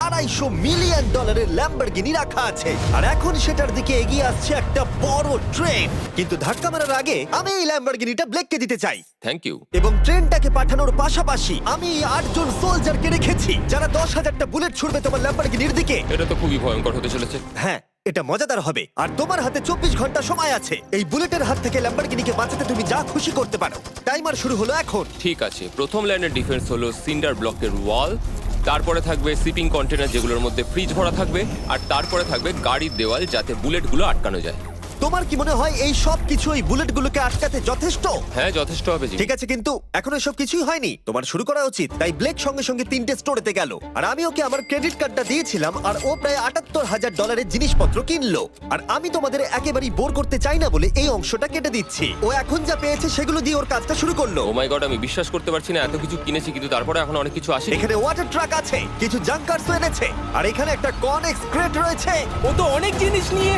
$250 million Lamborghini রাখা আছে, আর এখন সেটার দিকে এগিয়ে আসছে একটা বড় ট্রেন। কিন্তু ধাক্কা মারার আগে আমি এই ল্যাম্বরগিনিটা ব্লেককে দিতে চাই। Thank you. এবং ট্রেনটাকে পাঠানোর পাশাপাশি আমি এই 8 জন সোলজারকে রেখেছি যারা 10,000টা বুলেট ছুড়বে তোমার ল্যাম্বরগিনির দিকে। এটা তো খুবই ভয়ঙ্কর হতে চলেছে। হ্যাঁ, এটা মজাদার হবে। আর তোমার হাতে 24 ঘন্টা সময় আছে এই বুলেটের হাত থেকে ল্যাম্বরগিনিকে বাঁচাতে। তুমি যা খুশি করতে পারো। টাইমার শুরু হলো এখন। ঠিক আছে, প্রথম লাইনের ডিফেন্স হলো সিন্ডার ব্লকের ওয়াল, তারপরে থাকবে শিপিং কন্টেনার যেগুলোর মধ্যে ফ্রিজ ভরা থাকবে, আর তারপরে থাকবে গাড়ির দেওয়াল যাতে বুলেটগুলো আটকানো যায়। তোমার কি মনে হয় এই সব কিছু এই বুলেটগুলোকে আটকাতে যথেষ্ট? হ্যাঁ, যথেষ্ট হবে জি। ঠিক আছে, কিন্তু এখন এসব কিছুই হয়নি। তোমার শুরু করা উচিত। তাই ব্লেক সঙ্গে সঙ্গে 3টে স্টোরেতে গেল, আর আমি ওকে আমার ক্রেডিট কার্ডটা দিয়েছিলাম, আর ও প্রায় $78,000 জিনিসপত্র কিনলো। আর আমি তোমাদের একেবারেই বোর করতে চাই না বলে এই অংশটা কেটে দিচ্ছি। ও এখন যা পেয়েছে সেগুলো দিয়ে ওর কাজটা শুরু করলো। ও মাই গড, আমি বিশ্বাস করতে পারছি না এত কিছু কিনেছি কিন্তু তারপরে এখন অনেক কিছু আসেনি। এখানে ওয়াটার ট্রাক আছে, কিছু জাঙ্কারস এনেছে, আর এখানে একটা কনেক্স ক্রেট রয়েছে। ও তো অনেক জিনিস নিয়ে